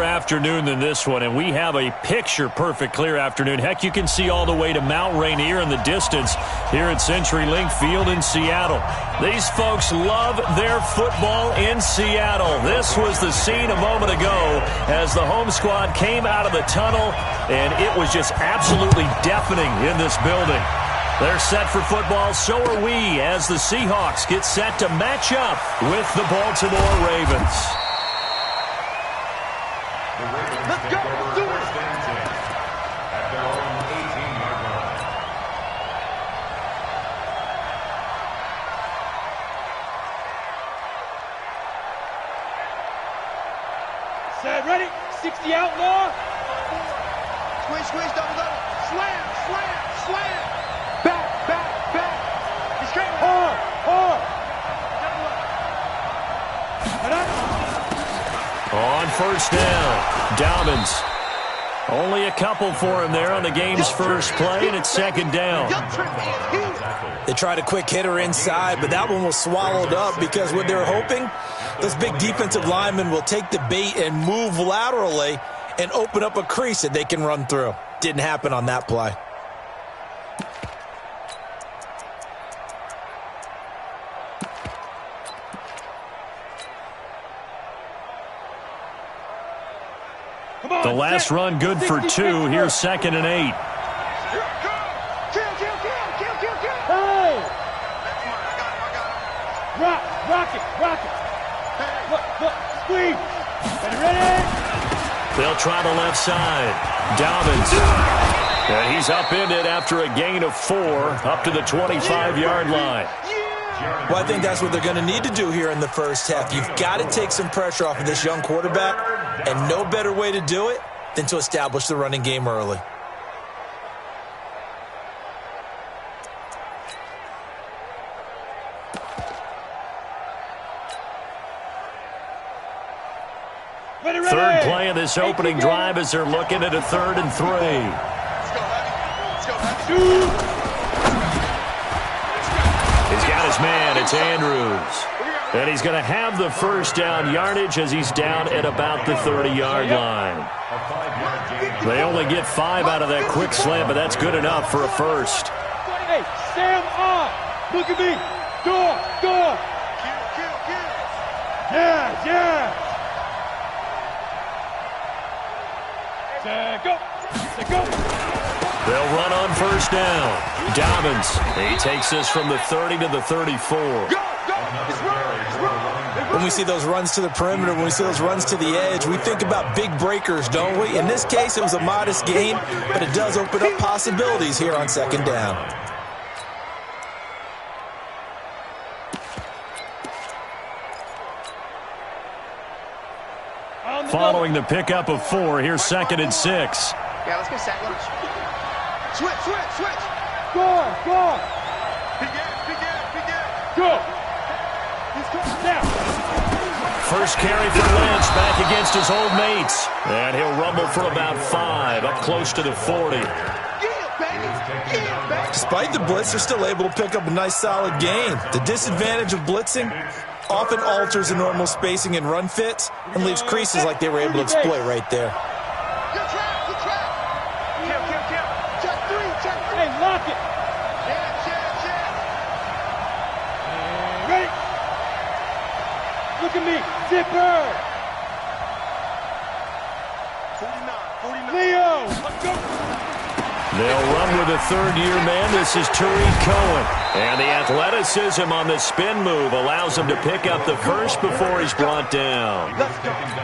afternoon than this one, and we have a picture-perfect clear afternoon. Heck, you can see all the way to Mount Rainier in the distance here at CenturyLink Field in Seattle. These folks love their football in Seattle. This was the scene a moment ago as the home squad came out of the tunnel, and it was just absolutely deafening in this building. They're set for football, so are we, as the Seahawks get set to match up with the Baltimore Ravens. Let's go. Let's do it. At their own 18-yard line. Set, ready? 60 outlaw. Squeeze, squeeze, double, double. Slam, slam, slam. Back, back, back. He's straight. Hard, hard. On first down, Dobbins. Only a couple for him there on the game's first play, and it's second down. They tried a quick hitter inside, but that one was swallowed up because what they're hoping, those big defensive linemen will take the bait and move laterally and open up a crease that they can run through. Didn't happen on that play. The last run good for 2. Here's 2nd and 8. Hey! Rock it, rock it. Look, squeeze. Ready? They'll try the left side. Dobbins. And he's upended after a gain of 4 up to the 25-yard line. Well, I think that's what they're going to need to do here in the first half. You've got to take some pressure off of this young quarterback, and no better way to do it than to establish the running game early. Third play of this opening drive as they're looking at a 3rd and 3. Let's go. He's got his man. It's Andrews. And he's going to have the first down yardage as he's down at about the 30-yard line. They only get 5 out of that quick slant, but that's good enough for a first. Hey, Sam on. Look at me. Door. Yeah. Go. They'll run on first down. Dobbins. He takes this from the 30 to the 34. Go. It's run. When we see those runs to the perimeter, when we see those runs to the edge, we think about big breakers, don't we? In this case, it was a modest gain, but it does open up possibilities here on second down. Following the pickup of 4, here's 2nd and 6. Yeah, let's get set. Switch. Go. Begin. Go. He's coming now. First carry for Lynch back against his old mates. And he'll rumble for about 5, up close to the 40. Despite the blitz, they're still able to pick up a nice solid gain. The disadvantage of blitzing often alters the normal spacing and run fits and leaves creases like they were able to exploit right there. Good trap. Check 3. Hey, lock it. Yeah. Ready? Look at me. Zipper. 49. Leo. Let's go. They'll run with a third-year man. This is Tariq Cohen. And the athleticism on the spin move allows him to pick up the first before he's brought down.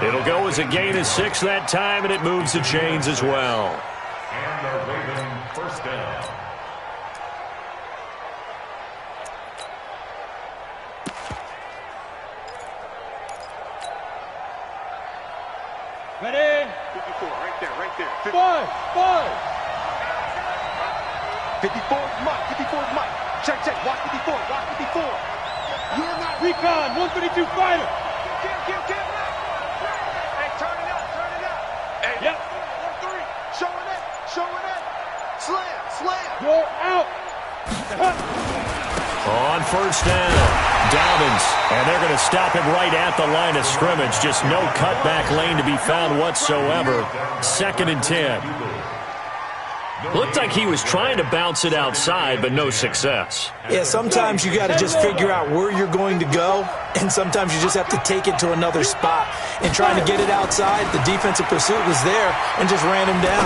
It'll go as a gain of 6 that time, and it moves the chains as well. And the Raven first down. Ready? 54, right there. 5. 54 Mike. Check. Watch 54. You're not recon. 152 fighter. Kill. Hey, turn it up. Hey, yep. 1-3. Showing it. Slam. You're out. On first down, Dobbins, and they're going to stop him right at the line of scrimmage. Just no cutback lane to be found whatsoever. 2nd and 10. Looked like he was trying to bounce it outside, but no success. Yeah, sometimes you got to just figure out where you're going to go, and sometimes you just have to take it to another spot. And trying to get it outside, the defensive pursuit was there and just ran him down.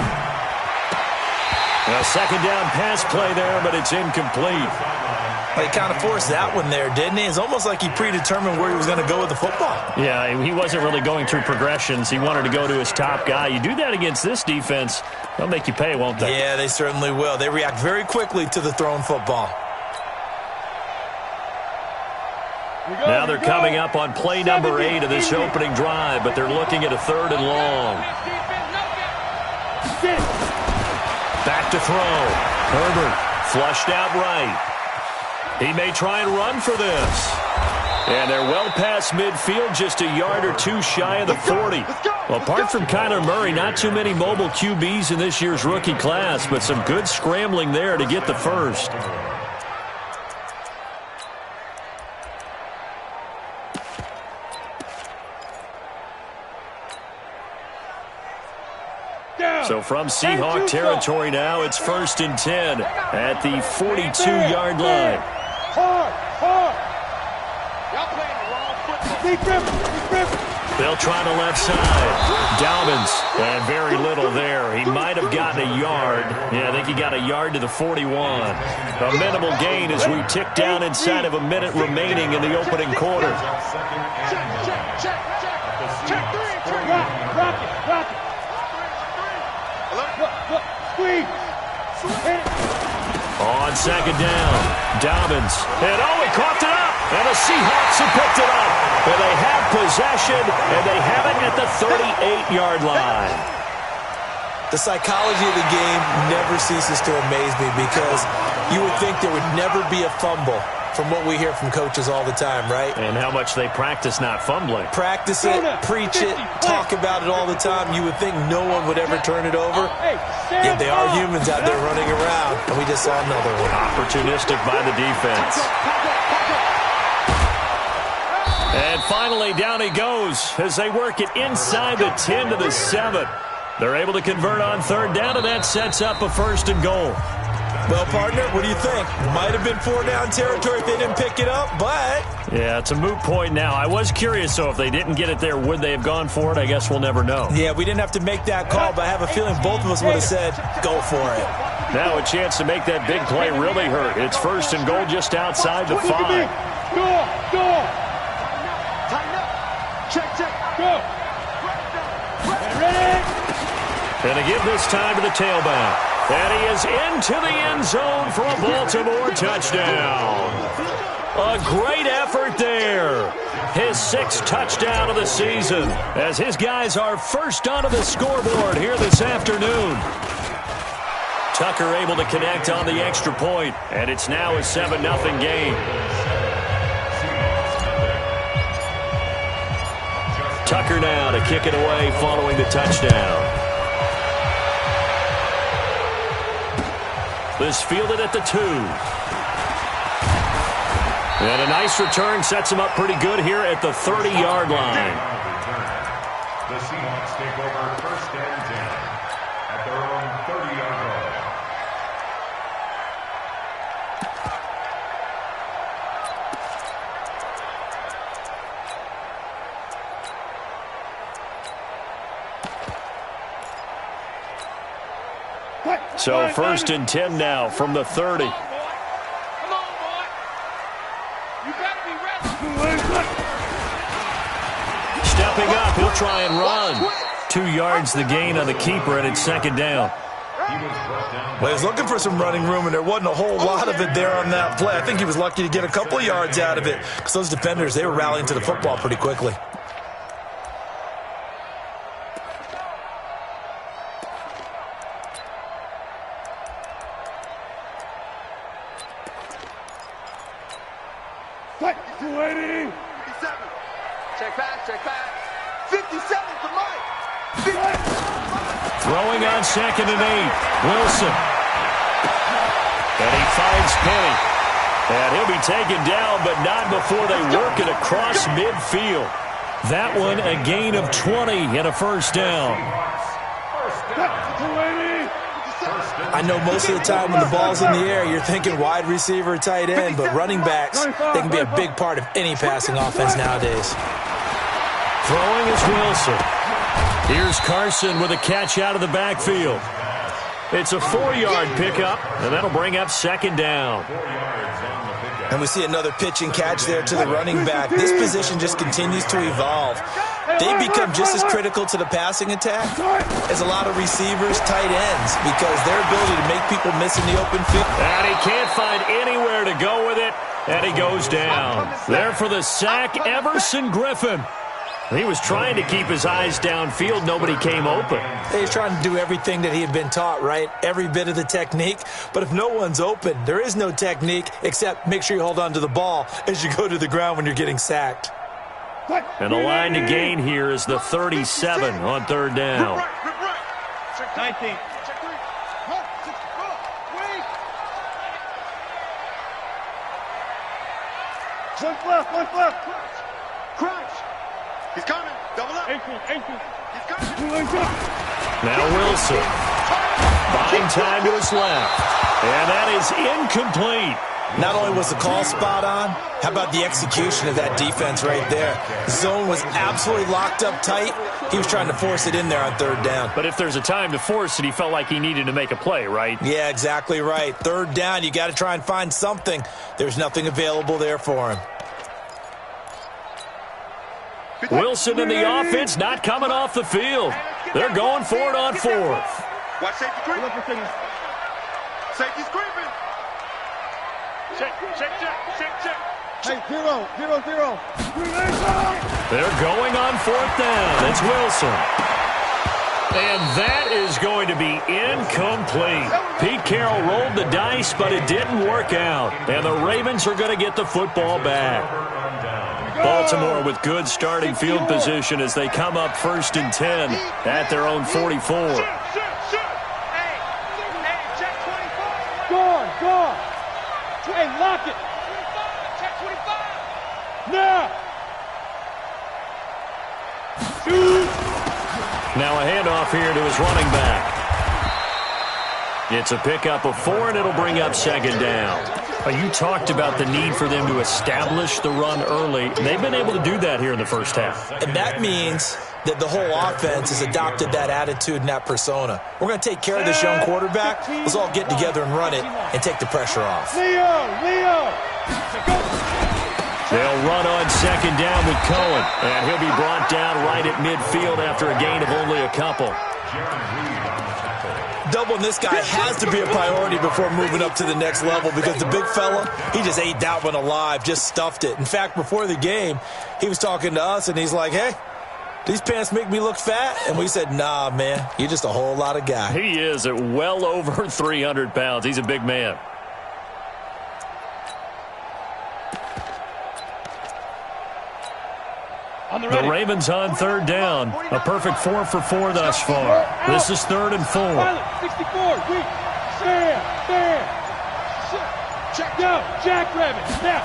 A 2nd down pass play there, but it's incomplete. He kind of forced that one there, didn't he? It's almost like he predetermined where he was going to go with the football. Yeah, he wasn't really going through progressions. He wanted to go to his top guy. You do that against this defense, they'll make you pay, won't they? Yeah, they certainly will. They react very quickly to the thrown football. Now they're coming up on play number 8 of this opening drive, but they're looking at a 3rd and long. Back to throw. Herbert flushed out right. He may try and run for this. And they're well past midfield, just a yard or 2 shy of the 40. Well, apart from Kyler Murray, not too many mobile QBs in this year's rookie class, but some good scrambling there to get the first. So from Seahawk territory now, it's 1st and 10 at the 42-yard line. They'll try the left side. Dobbins, and very little there. He might have gotten a yard. Yeah, I think he got a yard to the 41. A minimal gain as we tick down inside of a minute remaining in the opening quarter. On 2nd down, Dobbins. And he coughed it up. And the Seahawks have picked it up. And they have possession, and they have it at the 38-yard line. The psychology of the game never ceases to amaze me because you would think there would never be a fumble from what we hear from coaches all the time, right? And how much they practice not fumbling. Practice it, preach it, talk about it all the time. You would think no one would ever turn it over. Yet they are humans out there running around, and we just saw another one. Opportunistic by the defense. And finally, down he goes as they work it inside the 10 to the 7. They're able to convert on 3rd down, and that sets up a 1st and goal. Well, partner, what do you think? Might have been 4-down territory if they didn't pick it up, but... Yeah, it's a moot point now. I was curious, so if they didn't get it there, would they have gone for it? I guess we'll never know. Yeah, we didn't have to make that call, but I have a feeling both of us would have said, go for it. Now a chance to make that big play really hurt. It's 1st and goal just outside the 5. Go! Tighten up! Check, go! Ready! And to give this time to the tailback. And he is into the end zone for a Baltimore touchdown. A great effort there. His 6th touchdown of the season as his guys are first onto the scoreboard here this afternoon. Tucker able to connect on the extra point, and it's now a 7-0 game. Tucker now to kick it away following the touchdown. This fielded at the 2. And a nice return sets him up pretty good here at the 30-yard line. The Seahawks take over 1st and 10 at their own 30-yard line. So 1st and 10 now from the 30. Come on, boy. You better be ready. Stepping up, he'll try and run. 2 yards the gain on the keeper, and it's 2nd down. Well, he was looking for some running room, and there wasn't a whole lot of it there on that play. I think he was lucky to get a couple of yards out of it because those defenders, they were rallying to the football pretty quickly. Throwing on 2nd and 8. Wilson. And he finds Penny. And he'll be taken down, but not before they work it across midfield. That one, a gain of 20 and a first down. I know most of the time when the ball's in the air, you're thinking wide receiver, tight end, but running backs, they can be a big part of any passing offense nowadays. Throwing is Wilson. Here's Carson with a catch out of the backfield. It's a 4-yard pickup, and that'll bring up second down. And we see another pitch and catch there to the running back. This position just continues to evolve. They become just as critical to the passing attack as a lot of receivers, tight ends, because their ability to make people miss in the open field. And he can't find anywhere to go with it, and he goes down. There for the sack, Everson Griffin. He was trying to keep his eyes downfield. Nobody came open. He's trying to do everything that he had been taught, right? Every bit of the technique. But if no one's open, there is no technique except make sure you hold on to the ball as you go to the ground when you're getting sacked. And the line to gain here is the 37 on third down. 19. One left. Crunch. He's coming. Double up. Ankle. He's coming. Now Wilson. Buying time to his left. And that is incomplete. Not only was the call spot on, how about the execution of that defense right there? Zone was absolutely locked up tight. He was trying to force it in there on third down. But if there's a time to force it, he felt like he needed to make a play, right? Yeah, exactly right. Third down, you got to try and find something. There's nothing available there for him. Wilson and the offense not coming off the field. They're going for it on fourth. Watch safety creeping. Safety's creeping. Check. Hey, 0. They're going on fourth down. It's Wilson. And that is going to be incomplete. Pete Carroll rolled the dice, but it didn't work out. And the Ravens are going to get the football back. Baltimore with good starting field position as they come up 1st and 10 at their own 44. Go on. Hey, lock it. Check 25. Now. Now a handoff here to his running back. It's a pickup of 4, and it'll bring up second down. You talked about the need for them to establish the run early. They've been able to do that here in the first half. And that means that the whole offense has adopted that attitude and that persona. We're going to take care of this young quarterback. Let's all get together and run it and take the pressure off. Leo. They'll run on second down with Cohen. And he'll be brought down right at midfield after a gain of only a couple. Doubling this guy has to be a priority before moving up to the next level because the big fella, he just ate that one alive, just stuffed it. In fact, before the game, he was talking to us, and he's like, hey, these pants make me look fat? And we said, nah, man, you're just a whole lot of guy. He is at well over 300 pounds. He's a big man. The Ravens on third down. A perfect 4 for 4 thus far. This is 3rd and 4. 64, weak. Stand. Check out. Jackrabbit. Now.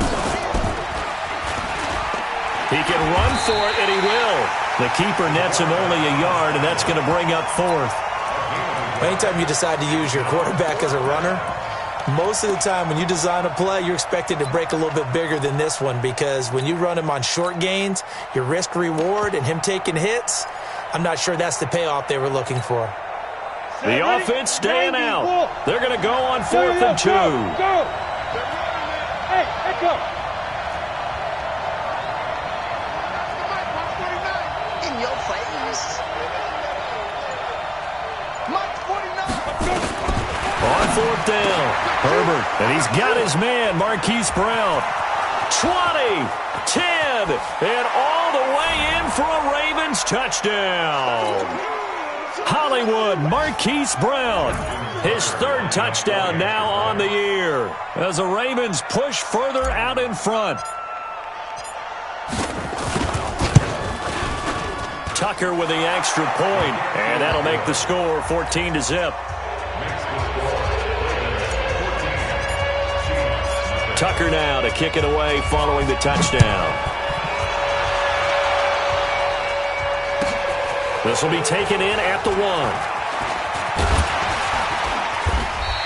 He can run for it, and he will. The keeper nets him only a yard, and that's going to bring up 4th. Anytime you decide to use your quarterback as a runner, most of the time when you design a play, you're expected to break a little bit bigger than this one because when you run him on short gains, your risk-reward and him taking hits, I'm not sure that's the payoff they were looking for. The offense staying out. They're going to go on 4th and 2. Go. Hey, let's go. In your face. Mike 49. On 4th down, Herbert, and he's got his man, Marquise Brown. 20, 10, and all the way in for a Ravens touchdown. Hollywood, Marquise Brown, his 3rd touchdown now on the year as the Ravens push further out in front. Tucker with the extra point, and that'll make the score 14-0. Tucker now to kick it away following the touchdown. This will be taken in at the 1.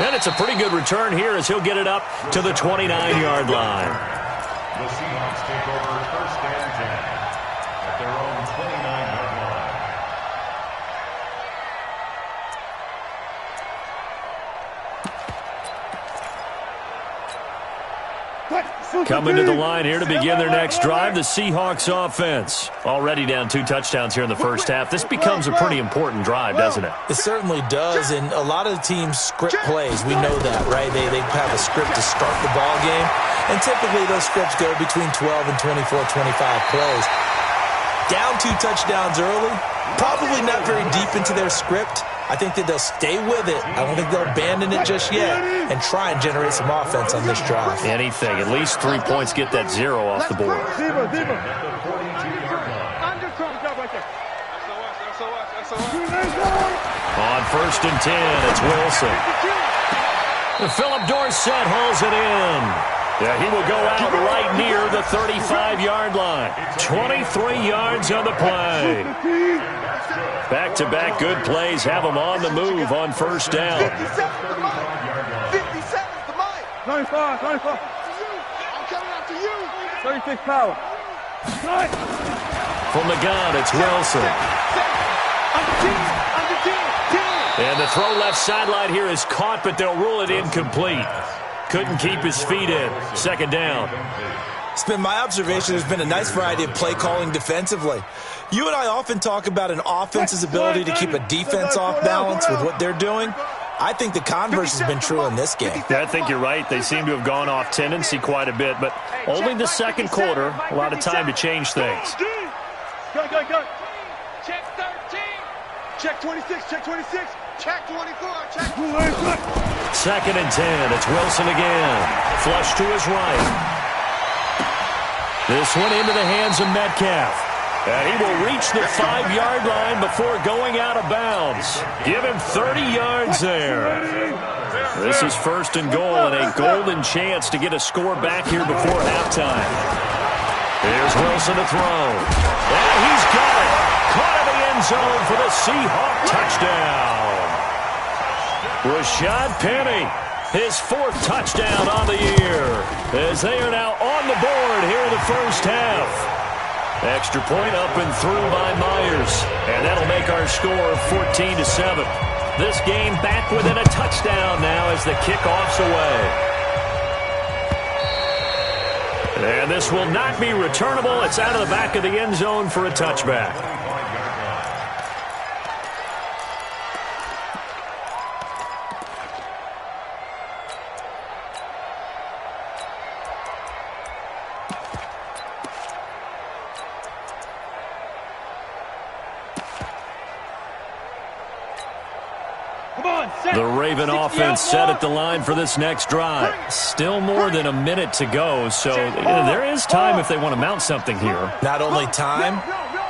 And it's a pretty good return here as he'll get it up to the 29-yard line. The Seahawks take over first and 10 at their own 29-yard line. Coming to the line here to begin their next drive, the Seahawks offense. Already down 2 touchdowns here in the first half. This becomes a pretty important drive, doesn't it? It certainly does, and a lot of the teams script plays. We know that, right? They have a script to start the ball game, and typically those scripts go between 12 and 24, 25 plays. Down 2 touchdowns early, probably not very deep into their script. I think that they'll stay with it. I don't think they'll abandon it just yet and try and generate some offense on this drive. Anything. At least 3 points, get that 0 off the board. On first and 10, it's Wilson. Philip Dorsett hauls it in. Yeah, he will go out right near the 35-yard line. 23 yards on the play. Back-to-back good plays have them on the move on first down. 57 to Mike. 95. I'm coming after you. 36 power. From the gun, it's Wilson. And the throw left sideline here is caught, but they'll rule it incomplete. Couldn't keep his feet in. Second down. It's been my observation there's been a nice variety of play calling defensively. You and I often talk about an offense's ability to keep a defense off balance with what they're doing. I think the converse has been true in this game. Yeah, I think you're right. They seem to have gone off tendency quite a bit, but only the second quarter, a lot of time to change things. Go. Check 13. Check 26. Check 26. Check 24. Check 2nd and 10. It's Wilson again. Flush to his right. This one into the hands of Metcalf. And he will reach the 5-yard line before going out of bounds. Give him 30 yards there. This is first and goal and a golden chance to get a score back here before halftime. Here's Wilson to throw. And he's got it. Caught in the end zone for the Seahawk touchdown. Rashad Penny, his 4th touchdown on the year, as they are now on the board here in the first half. Extra point up and through by Myers, and that'll make our score 14-7. This game back within a touchdown now as the kickoff's away. And this will not be returnable. It's out of the back of the end zone for a touchback. The Raven offense set at the line for this next drive. Still more than a minute to go, so there is time if they want to mount something here. Not only time,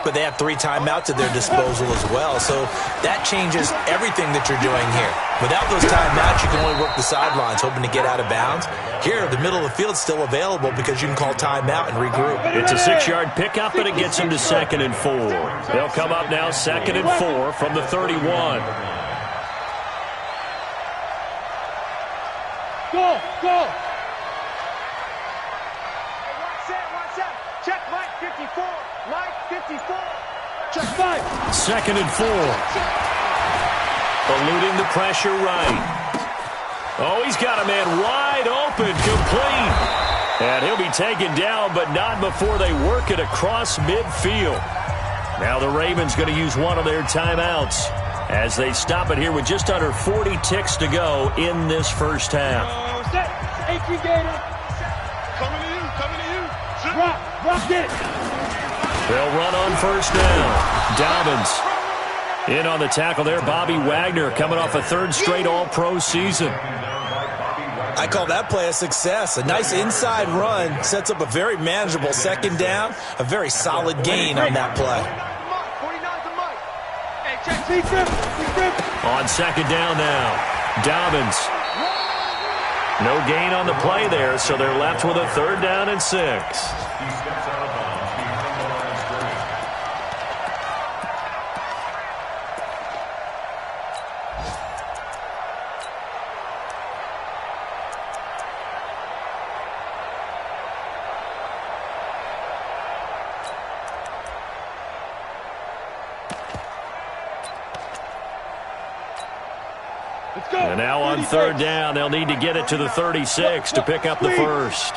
but they have 3 timeouts at their disposal as well, so that changes everything that you're doing here. Without those timeouts, you can only work the sidelines, hoping to get out of bounds. Here, the middle of the field's still available because you can call timeout and regroup. It's a 6-yard pickup, and it gets them to 2nd and 4. They'll come up now 2nd and 4 from the 31. Go. Watch that. Check Mike 54. Mike 54. Check 5. 2nd and 4. Eluding the pressure right. Oh, he's got a man wide open, complete. And he'll be taken down, but not before they work it across midfield. Now the Ravens going to use one of their timeouts as they stop it here with just under 40 ticks to go in this first half. Coming to you. Rock it. They'll run on first down. Dobbins in on the tackle there. Bobby Wagner coming off a 3rd straight All-Pro season. I call that play a success. A nice inside run sets up a very manageable 2nd down. A very solid gain on that play. On 2nd down now, Dobbins. No gain on the play there, so they're left with a 3rd down and 6. He steps out of bounds behind the line of scrimmage. And now on 3rd down, they'll need to get it to the 36 to pick up the first.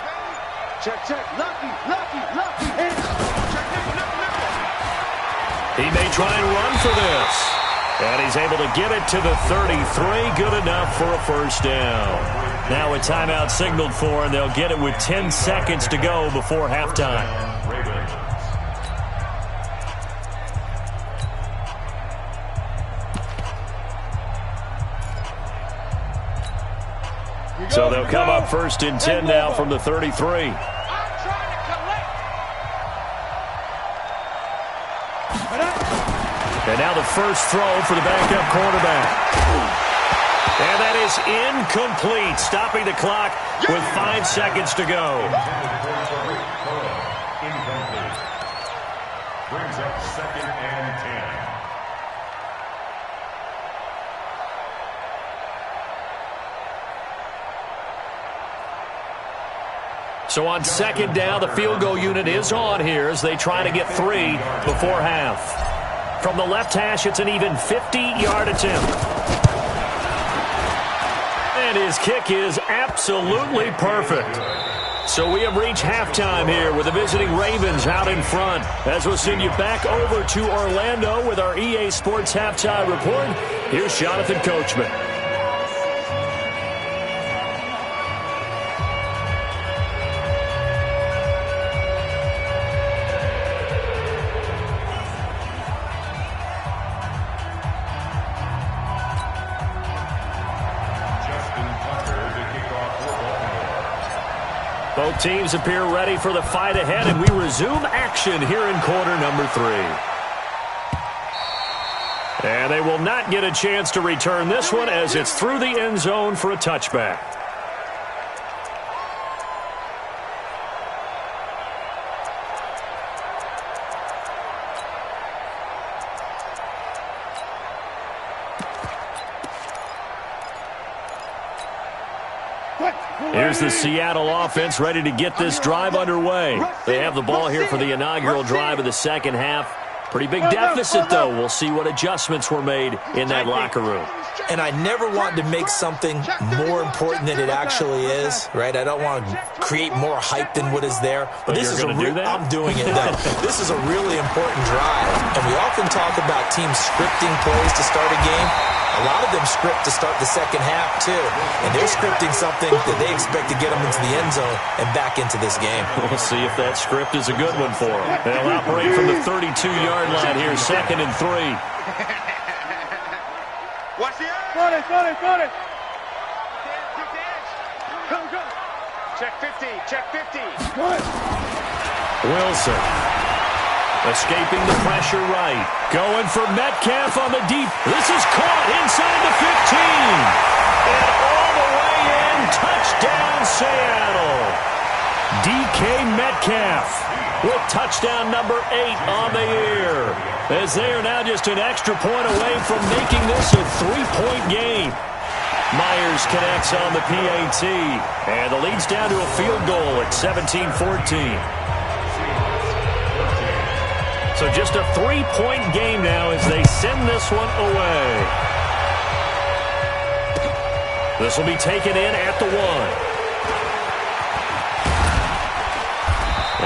Check, lucky. He may try and run for this. And he's able to get it to the 33. Good enough for a first down. Now a timeout signaled for, and they'll get it with 10 seconds to go before halftime. So they'll come up 1st and 10 now from the 33. And now the first throw for the backup quarterback. And that is incomplete, stopping the clock with 5 seconds to go. Incomplete. Brings up 2nd and 10. So on 2nd down, the field goal unit is on here as they try to get 3 before half. From the left hash, it's an even 50-yard attempt. And his kick is absolutely perfect. So we have reached halftime here with the visiting Ravens out in front. As we'll send you back over to Orlando with our EA Sports Halftime Report, here's Jonathan Coachman. Both teams appear ready for the fight ahead, and we resume action here in quarter number 3. And they will not get a chance to return this one as it's through the end zone for a touchback. Here's the Seattle offense ready to get this drive underway. They have the ball here for the inaugural drive of the second half. Pretty big deficit, though. We'll see what adjustments were made in that locker room. And I never want to make something more important than it actually is, right? I don't want to create more hype than what is there. But this is I'm doing it, though. This is a really important drive. And we often talk about teams scripting plays to start a game. A lot of them script to start the second half, too. And they're scripting something that they expect to get them into the end zone and back into this game. We'll see if that script is a good one for them. They'll operate from the 32-yard line here, 2nd and 3. Watch the edge. Got it. Go. Check 50. Good. Wilson escaping the pressure right. Going for Metcalf on the deep. This is caught inside the 15. And all the way in. Touchdown, Seattle. DK Metcalf with touchdown number 8 on the year. As they are now just an extra point away from making this a 3-point game. Myers connects on the PAT. And the lead's down to a field goal at 17-14. So just a 3-point game now as they send this one away. This will be taken in at the 1.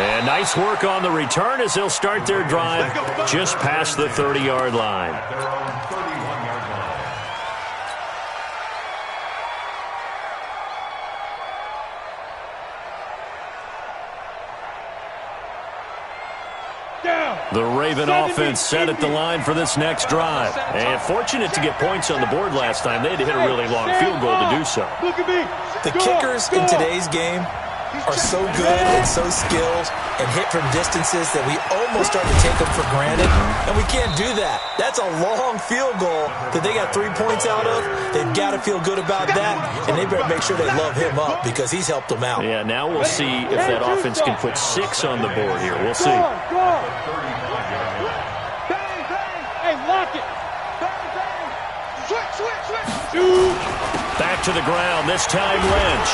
And nice work on the return as they'll start their drive just past the 30-yard line. At their own 31-yard line. The Raven offense set at the line for this next drive. And fortunate to get points on the board last time. They had to hit a really long field goal to do so. The kickers in today's game are so good and so skilled and hit from distances that we almost start to take them for granted, and we can't do that. That's a long field goal that they got 3 points out of. They've got to feel good about that, and they better make sure they love him up because he's helped them out. Yeah, now we'll see if that offense can put 6 on the board here. We'll see. Bang, bang. Hey, lock it. Bang, bang. Switch. Back to the ground, this time Lynch.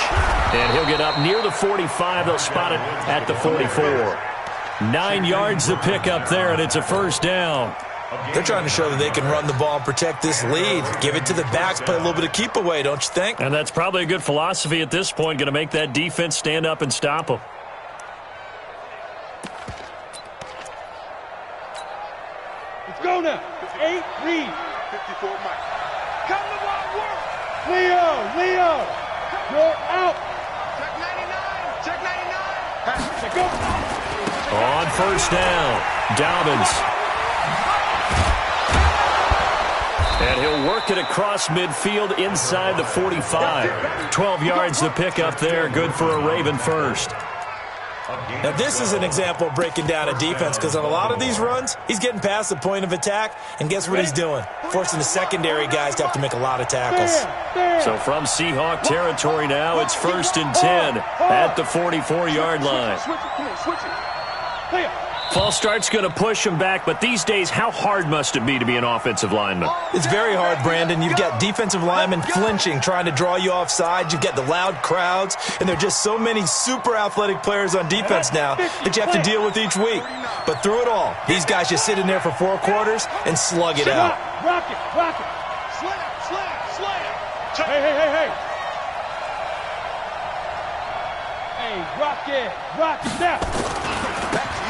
And he'll get up near the 45. They'll spot it at the 44. 9 yards to pick up there, and it's a first down. They're trying to show that they can run the ball and protect this lead. Give it to the backs, play a little bit of keep away, don't you think? And that's probably a good philosophy at this point, going to make that defense stand up and stop them. Let's go now. 8, read. 54, Mike. Come to wild work. Leo. You're out. Check 99. Let's go. On first down, Dobbins. And he'll work it across midfield inside the 45. 12 yards to pick up there. Good for a Raven first. Now, this is an example of breaking down a defense because on a lot of these runs, he's getting past the point of attack, and guess what he's doing? Forcing the secondary guys to have to make a lot of tackles. So from Seahawk territory now, it's 1st and 10 at the 44-yard line. Switch it. False start's going to push him back, but these days, how hard must it be to be an offensive lineman? It's very hard, Brandon. You've got defensive linemen flinching, trying to draw you offside. You've got the loud crowds, and there are just so many super athletic players on defense now that you have to deal with each week. But through it all, these guys just sit in there for 4 quarters and slug it out. Rock it. Slam. Hey. Hey, rock it now.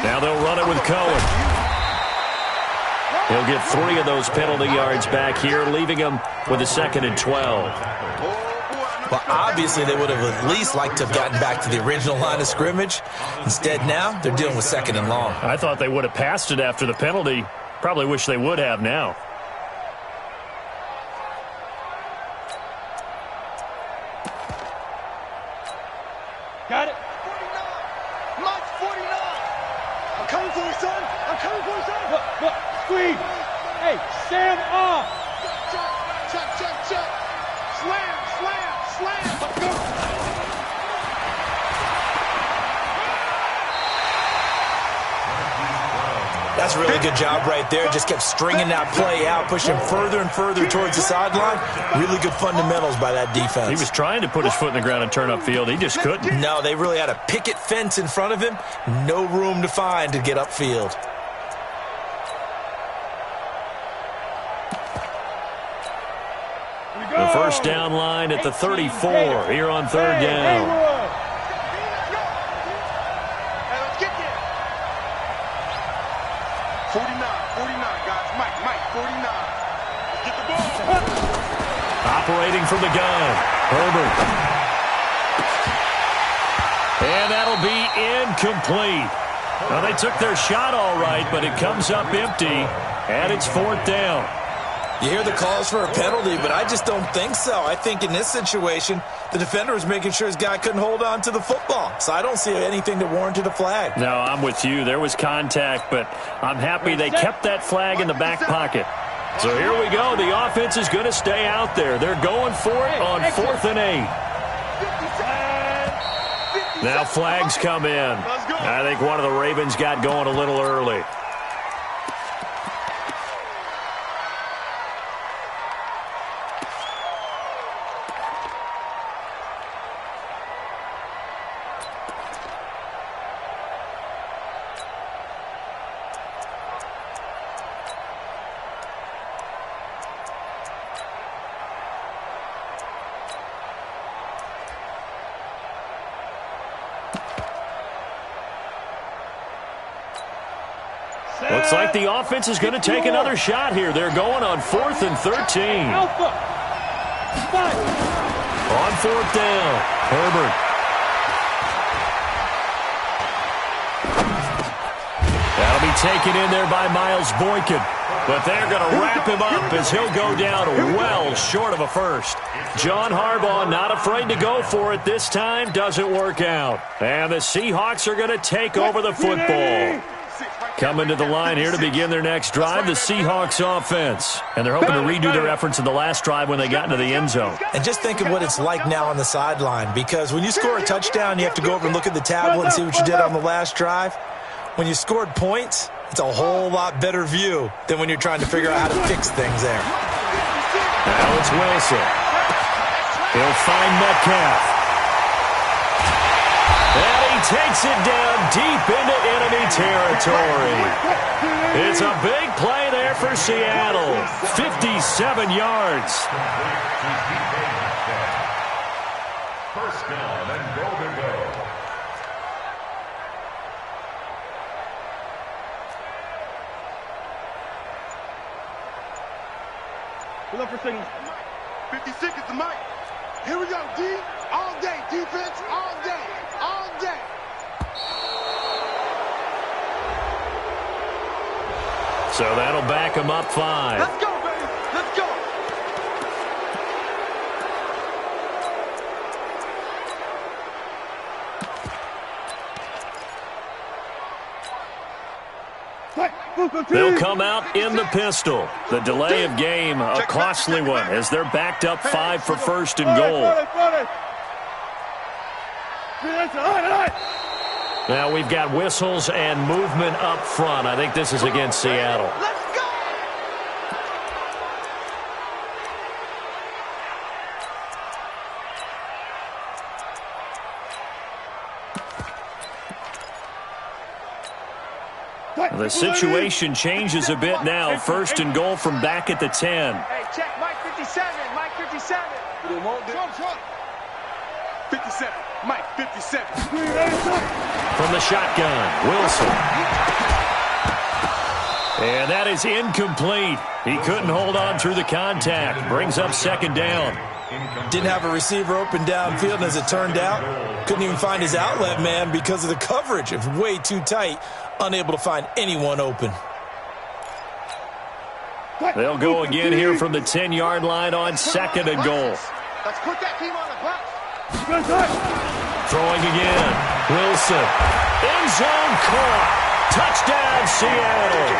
Now they'll run it with Cohen. He'll get 3 of those penalty yards back here, leaving him with a 2nd and 12. Well, obviously, they would have at least liked to have gotten back to the original line of scrimmage. Instead, now, they're dealing with 2nd and long. I thought they would have passed it after the penalty. Probably wish they would have now. Got it. 49. Mike's 49. I'm coming for you, son. Look. Squeeze. Hey, stand off. Check. Slam. Let's go. That's a really good job right there. Just kept stringing that play out, pushing further and further towards the sideline. Really good fundamentals by that defense. He was trying to put his foot in the ground and turn upfield. He just couldn't. No, they really had a picket fence in front of him. No room to find to get upfield. The first down line at the 34 here on 3rd down. Hey, let's get there. 49, guys. Mike, 49. Let's get the ball. Operating from the gun, Herbert. And that'll be incomplete. Now, they took their shot all right, but it comes up empty, and it's 4th down. You hear the calls for a penalty, but I just don't think so. I think in this situation, the defender was making sure his guy couldn't hold on to the football. So I don't see anything that warranted a flag. No, I'm with you. There was contact, but I'm happy they kept that flag in the back pocket. So here we go. The offense is going to stay out there. They're going for it on 4th and 8. Now flags come in. I think one of the Ravens got going a little early. Looks like the offense is going to take another shot here. They're going on 4th and 13. Alpha. On 4th down, Herbert. That'll be taken in there by Miles Boykin. But they're going to wrap him up as he'll go down well short of a first. John Harbaugh not afraid to go for it this time. Doesn't work out. And the Seahawks are going to take over the football. Coming to the line here to begin their next drive, the Seahawks offense. And they're hoping to redo their efforts in the last drive when they got into the end zone. And just think of what it's like now on the sideline, because when you score a touchdown, you have to go over and look at the tablet and see what you did on the last drive. When you scored points, it's a whole lot better view than when you're trying to figure out how to fix things there. Now it's Wilson. He'll find Metcalf. And he takes it down deep into enemy territory. It's a big play there for Seattle. 57 yards. First down and goal to go. Pull up for signal. 50 seconds to Mike. Here we go, D. All day. Defense, all day. All day. So that'll back him up 5. Let's go, baby. Let's go. They'll come out in the pistol. The delay of game, a costly one, as they're backed up 5 for first and goal. Now we've got whistles and movement up front. I think this is against Seattle. Let's go. The situation changes a bit now. First and goal from back at the 10. Hey, check Mike 57. Mike 57. 57. Mike 57. From the shotgun, Wilson. And that is incomplete. He couldn't hold on through the contact. Brings up second down. Didn't have a receiver open downfield, and as it turned out, couldn't even find his outlet man because of the coverage. It was way too tight, unable to find anyone open. They'll go again here from the 10-yard line on second and goal. Let's put that team on the box. Throwing again. Wilson. End zone caught. Touchdown, Seattle.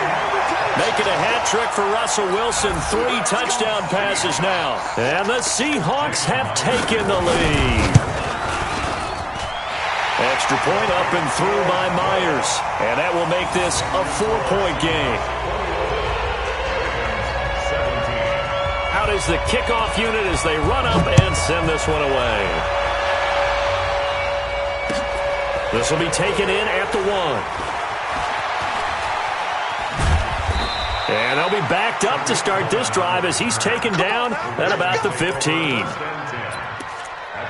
Making a hat trick for Russell Wilson. 3 touchdown passes now. And the Seahawks have taken the lead. Extra point up and through by Myers. And that will make this a 4-point game. Out is the kickoff unit as they run up and send this one away. This will be taken in at the 1. And they'll be backed up to start this drive as he's taken down at about the 15. At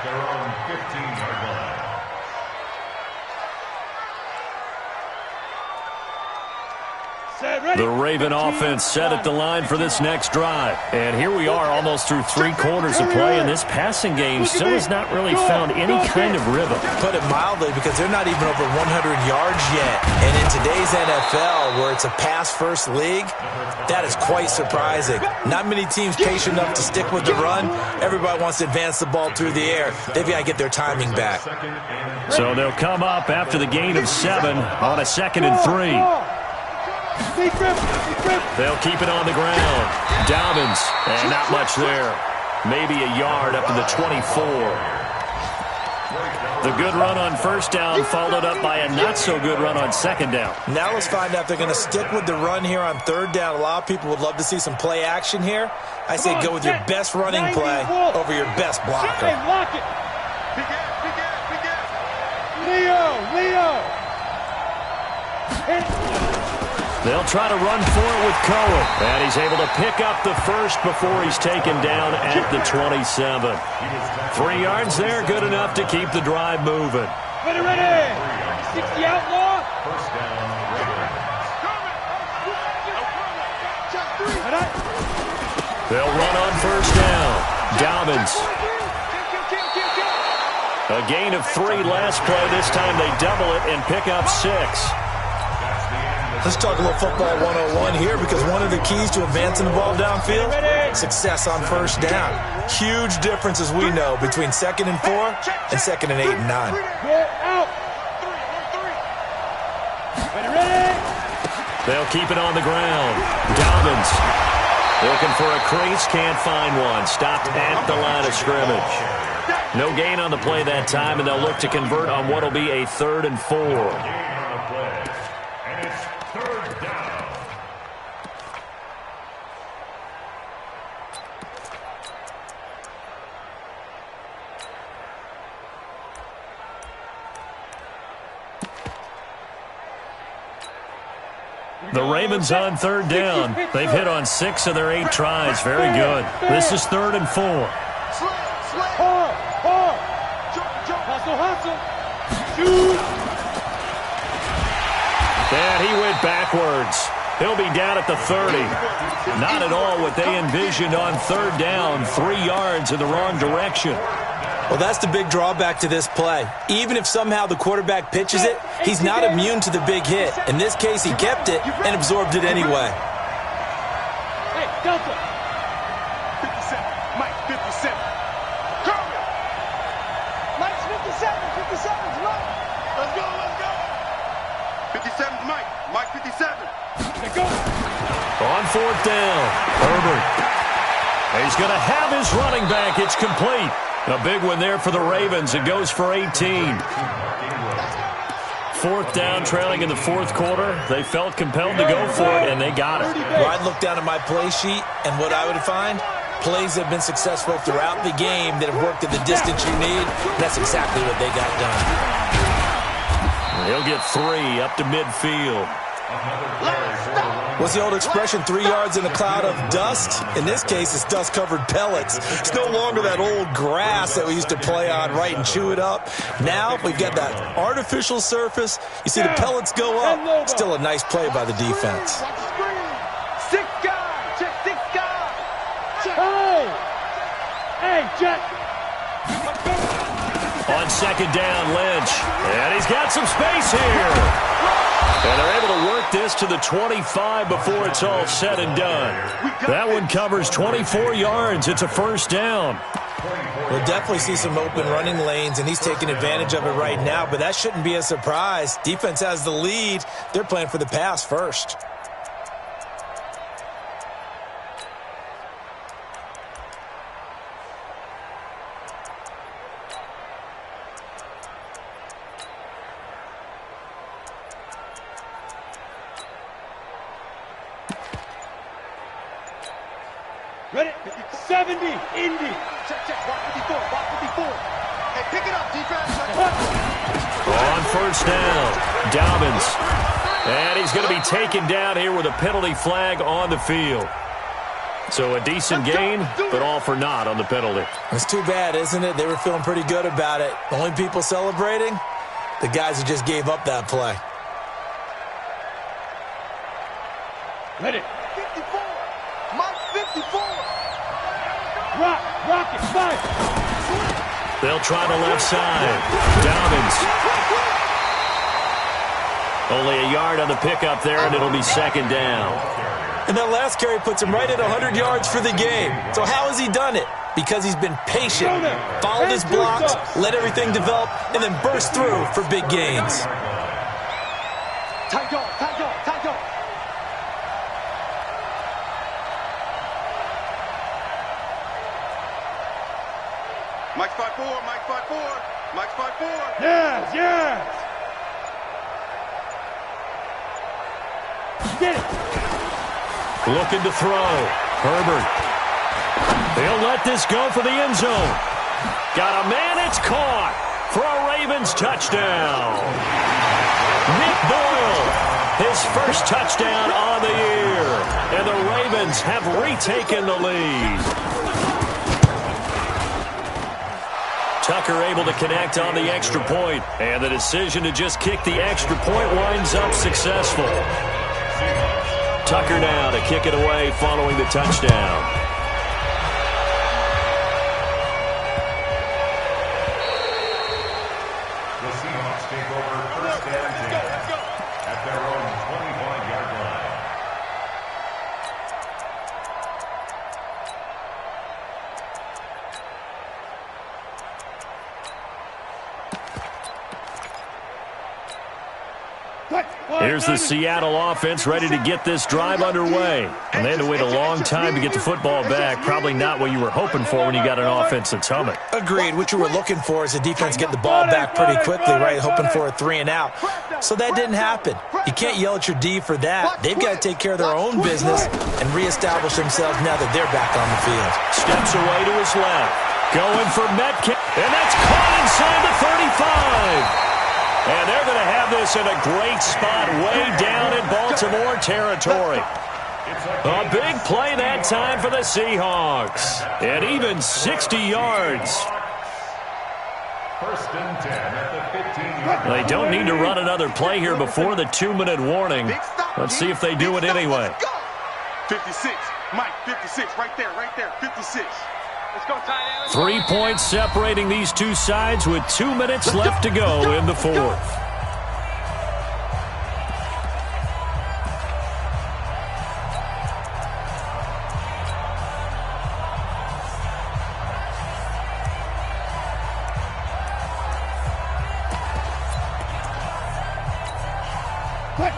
their own 15-yard line. The Raven offense set at the line for this next drive. And here we are almost through 3 quarters of play, and this passing game still has not really found any kind of rhythm. Put it mildly, because they're not even over 100 yards yet. And in today's NFL, where it's a pass-first league, that is quite surprising. Not many teams patient enough to stick with the run. Everybody wants to advance the ball through the air. They've got to get their timing back. So they'll come up after the gain of 7 on a 2nd and 3. They'll keep it on the ground. Dobbins, and not much there. Maybe a yard up to the 24. The good run on first down followed up by a not-so-good run on second down. Now let's find out if they're going to stick with the run here on third down. A lot of people would love to see some play action here. I say go with your best running play over your best blocker. Hey, block it. Leo. They'll try to run for it with Cohen. And he's able to pick up the first before he's taken down at the 27. 3 yards there, good enough to keep the drive moving. Ready. 60 outlaw. First down, They'll run on first down. Dobbins. A gain of 3 last play. This time they double it and pick up 6. Let's talk a little football 101 here, because one of the keys to advancing the ball downfield, success on first down. Huge difference, as we know, between 2nd and 4 and 2nd and 8 and 9. They'll keep it on the ground. Dobbins looking for a crease, can't find one. Stopped at the line of scrimmage. No gain on the play that time, and they'll look to convert on what will be a 3rd and 4. The Ravens on 3rd down. They've hit on 6 of their 8 tries. Very good. This is 3rd and 4. And he went backwards. He'll be down at the 30. Not at all what they envisioned on 3rd down. 3 yards in the wrong direction. Well, that's the big drawback to this play. Even if somehow the quarterback pitches it, he's not immune to the big hit. In this case, he kept it and absorbed it anyway. Hey, Delta. 57. Mike, 57. Come here. Mike's 57. 57's Mike. Let's go, let's go. 57's Mike. Mike, 57. Let's go. On 4th down, Herbert. He's going to have his running back. It's complete. A big one there for the Ravens. It goes for 18. 4th down, trailing in the 4th quarter. They felt compelled to go for it, and they got it. Well, I'd look down at my play sheet, and what I would find, plays that have been successful throughout the game that have worked at the distance you need. That's exactly what they got done. He'll get 3 up to midfield. What's the old expression, 3 yards in a cloud of dust? In this case, it's dust-covered pellets. It's no longer that old grass that we used to play on, right, and chew it up. Now we've got that artificial surface. You see the pellets go up. Still a nice play by the defense. 6 guys. Check 6 guys. Hey. Hey, Jack. On 2nd down, Lynch. And he's got some space here. And they're able to work this to the 25 before it's all said and done. That one covers 24 yards. It's a 1st down. We'll definitely see some open running lanes, and he's taking advantage of it right now, but that shouldn't be a surprise. Defense has the lead. They're playing for the pass first. Ready? 70, Indy. Check, check. Walk 54, walk 54. Hey, pick it up, defense. On 1st down, Dobbins. And he's going to be taken down here with a penalty flag on the field. So a decent gain, but all for naught on the penalty. It's too bad, isn't it? They were feeling pretty good about it. The only people celebrating, the guys who just gave up that play. Ready? 54. Mike 54. Rocket, fire. They'll try the left side. Dobbins. Only a yard on the pickup there, and it'll be 2nd down. And that last carry puts him right at 100 yards for the game. So how has he done it? Because he's been patient, followed his blocks, let everything develop, and then burst through for big gains. Tight dog, tight dog, tight dog. Mike's 5-4, Mike's 5-4, Mike's 5-4. Yes, yes. Get it. Looking to throw. Herbert. They'll let this go for the end zone. Got a man, it's caught for a Ravens touchdown. Nick Boyle, his first touchdown on the year. And the Ravens have retaken the lead. Tucker able to connect on the extra point, and the decision to just kick the extra point winds up successful. Tucker now to kick it away following the touchdown. The Seahawks take over 1st and 10 at their own 21-yard Here's the Seattle offense ready to get this drive underway. And they had to wait a long time to get the football back. Probably not what you were hoping for when you got an offense that's humming. Agreed. What you were looking for is the defense getting the ball back pretty quickly, right? Hoping for a 3-and-out. So that didn't happen. You can't yell at your D for that. They've got to take care of their own business and reestablish themselves now that they're back on the field. Steps away to his left. Going for Metcalf. And that's caught inside the 35. And they're going to have this in a great spot way down in Baltimore territory. A big play that time for the Seahawks. And even 60 yards. First and 10 at the 15-yard line. They don't need to run another play here before the 2-minute warning. Let's see if they do it anyway. 56. Mike, 56. Right there, 56. Let's go, tight end. 3 points separating these two sides with 2 minutes left to go in the fourth.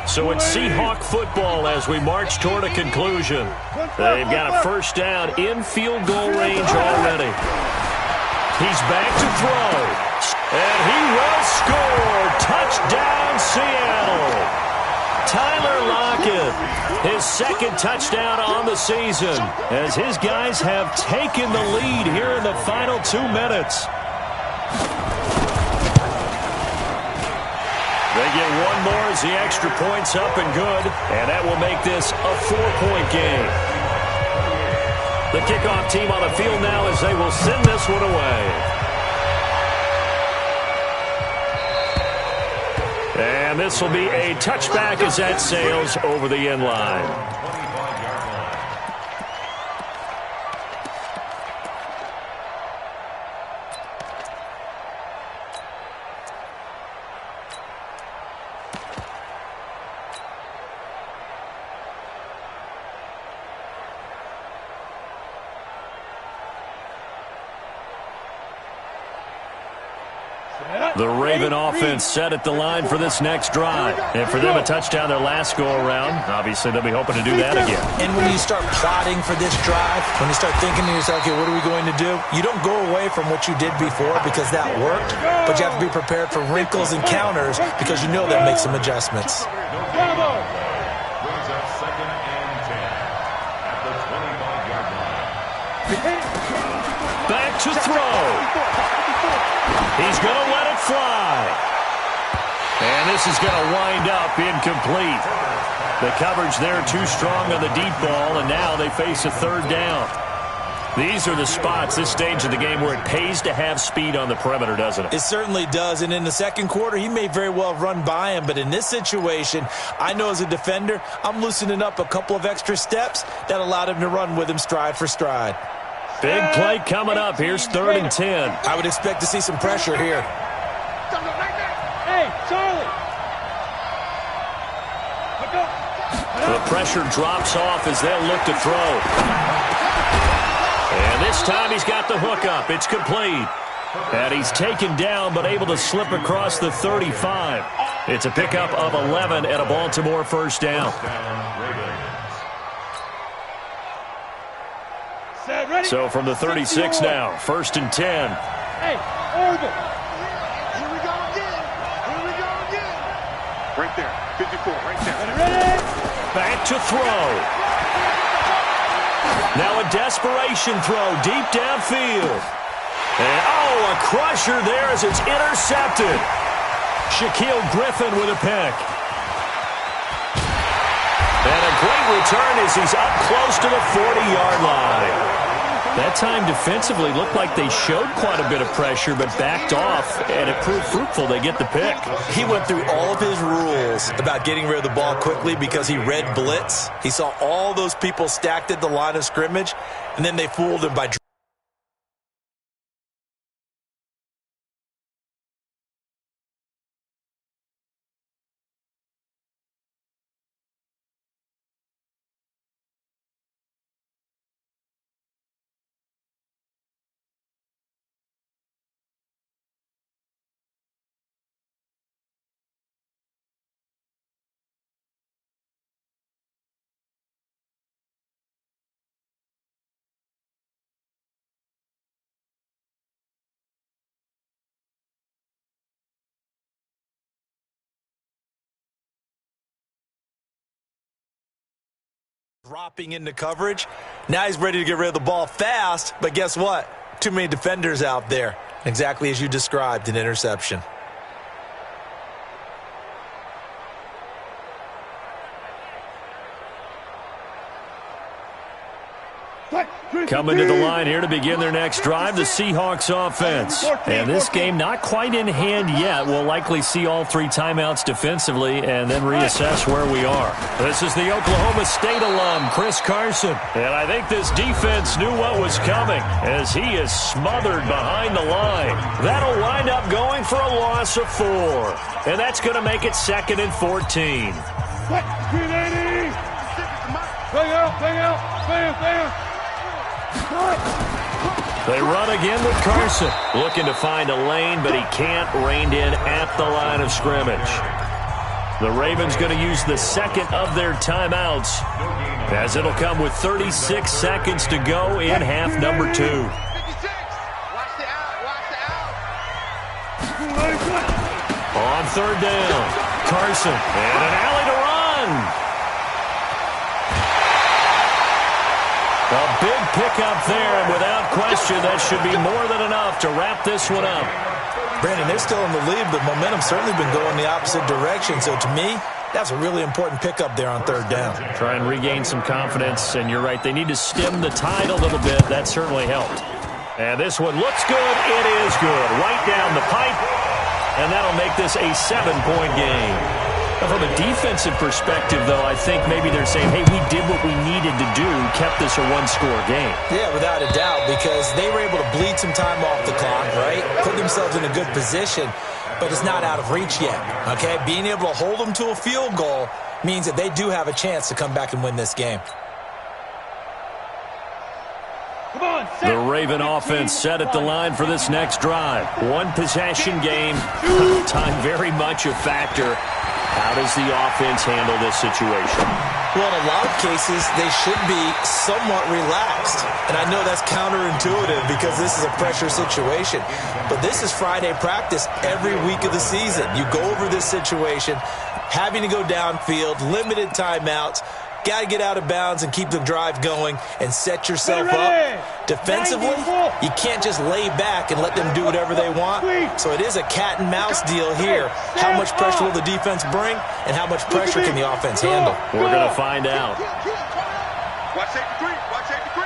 So it's Seahawk football as we march toward a conclusion. They've got a first down in field goal range already. He's back to throw. And he will score. Touchdown, Seattle. Tyler Lockett, his second touchdown on the season, as his guys have taken the lead here in the final 2 minutes. They get one more as the extra point's up and good, and that will make this a 4-point game. The kickoff team on the field now as they will send this one away. And this will be a touchback as that sails over the end line. The Raven offense set at the line for this next drive. And for them, a touchdown their last go-around. Obviously, they'll be hoping to do that again. And when you start plotting for this drive, when you start thinking to yourself, okay, what are we going to do? You don't go away from what you did before because that worked, but you have to be prepared for wrinkles and counters because you know that makes some adjustments. Brings up second and 10 at the 25-yard line. Back to throw. He's going to let it fly. And this is going to wind up incomplete. The coverage there too strong on the deep ball, and now they face a third down. These are the spots, this stage of the game, where it pays to have speed on the perimeter, doesn't it? It certainly does, and in the second quarter, he may very well run by him, but in this situation, I know as a defender, I'm loosening up a couple of extra steps that allowed him to run with him stride for stride. Big play coming up. Here's 3rd and 10. I would expect to see some pressure here. Hey, Charlie. The pressure drops off as they'll look to throw. And this time he's got the hook up. It's complete. And he's taken down but able to slip across the 35. It's a pickup of 11 and a Baltimore first down. So from the 36 now, 1st and 10. Hey, Orville. Here we go again. Right there, 54, right there. Ready? Back to throw. Now a desperation throw deep downfield. And a crusher there as it's intercepted. Shaquille Griffin with a pick. And a great return as he's up close to the 40-yard line. That time defensively looked like they showed quite a bit of pressure but backed off, and it proved fruitful. They get the pick. He went through all of his rules about getting rid of the ball quickly because he read blitz. He saw all those people stacked at the line of scrimmage, and then they fooled him by dropping into coverage. Now he's ready to get rid of the ball fast, but guess what? Too many defenders out there. Exactly as you described, an interception. Coming to the line here to begin their next drive, the Seahawks offense. And this game not quite in hand yet. We'll likely see all 3 timeouts defensively and then reassess where we are. This is the Oklahoma State alum, Chris Carson. And I think this defense knew what was coming as he is smothered behind the line. That'll wind up going for a loss of 4. And that's going to make it 2nd and 14. Bang. They run again with Carson. Looking to find a lane, but he can't. Reined in at the line of scrimmage. The Ravens going to use the 2nd of their timeouts, as it'll come with 36 seconds to go in half number 2. Watch the out. On 3rd down, Carson, and an alley to run. A big pickup there, and without question, that should be more than enough to wrap this one up. Brandon, they're still in the lead, but momentum's certainly been going the opposite direction. So to me, that's a really important pickup there on 3rd down. Try and regain some confidence, and you're right, they need to stem the tide a little bit. That certainly helped. And this one looks good. It is good. Right down the pipe, and that'll make this a 7-point game. From a defensive perspective, though, I think maybe they're saying, hey, we did what we needed to do, kept this a 1-score game. Yeah, without a doubt, because they were able to bleed some time off the clock, right? Put themselves in a good position, but it's not out of reach yet, okay? Being able to hold them to a field goal means that they do have a chance to come back and win this game. The Raven offense set at the line for this next drive. 1-possession game, time very much a factor. How does the offense handle this situation? Well, in a lot of cases, they should be somewhat relaxed. And I know that's counterintuitive because this is a pressure situation. But this is Friday practice every week of the season. You go over this situation, having to go downfield, limited timeouts, got to get out of bounds and keep the drive going and set yourself up. Defensively, you can't just lay back and let them do whatever they want. So it is a cat and mouse deal here. How much pressure will the defense bring and how much pressure can the offense handle? We're going to find out. Watch safety 3. Watch safety 3.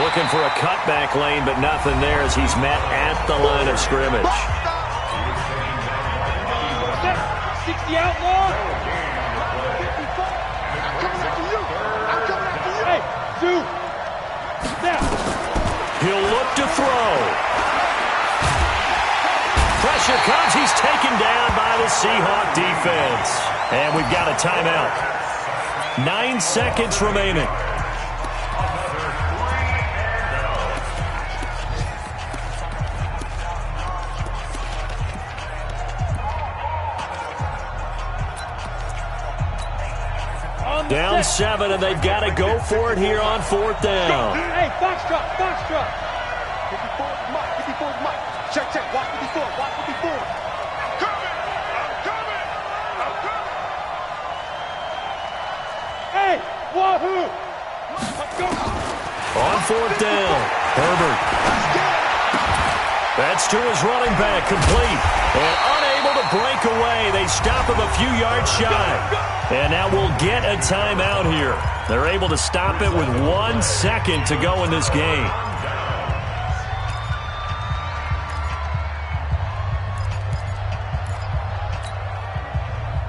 Looking for a cutback lane, but nothing there as he's met at the line of scrimmage. 60 outlaw. I'm coming after you. Hey, Sue. Now. He'll look to throw. Pressure comes. He's taken down by the Seahawk defense. And we've got a timeout. 9 seconds remaining. Down 7, and they've got to go for it here on 4th down. Hey, box truck. 54 Mike. Check. Watch 54. I'm coming. Hey, wahoo. Let's go. On 4th down, Herbert. That's to his running back, complete. And unable to break away. They stop him a few yards shy. And now we'll get a timeout here. They're able to stop it with 1 second to go in this game.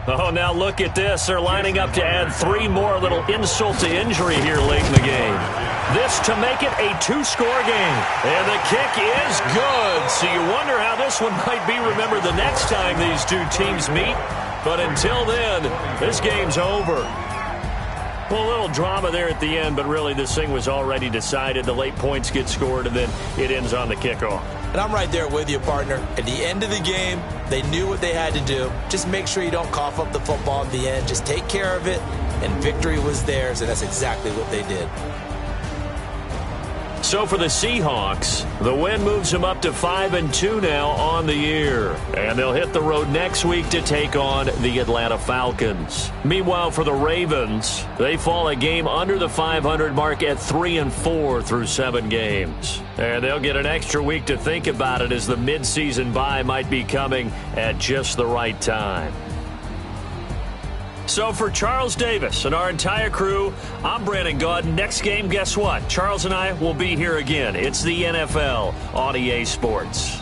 Oh, now look at this. They're lining up to add 3 more, little insult to injury here late in the game. This to make it a 2-score game. And the kick is good. So you wonder how this one might be remembered the next time these two teams meet. But until then, this game's over. Well, a little drama there at the end, but really this thing was already decided. The late points get scored, and then it ends on the kickoff. And I'm right there with you, partner. At the end of the game, they knew what they had to do. Just make sure you don't cough up the football at the end. Just take care of it, and victory was theirs, and that's exactly what they did. So for the Seahawks, the win moves them up to 5-2 now on the year. And they'll hit the road next week to take on the Atlanta Falcons. Meanwhile, for the Ravens, they fall a game under the 500 mark at 3-4 through 7 games. And they'll get an extra week to think about it as the midseason bye might be coming at just the right time. So for Charles Davis and our entire crew, I'm Brandon Gaud. Next game, guess what? Charles and I will be here again. It's the NFL on EA Sports.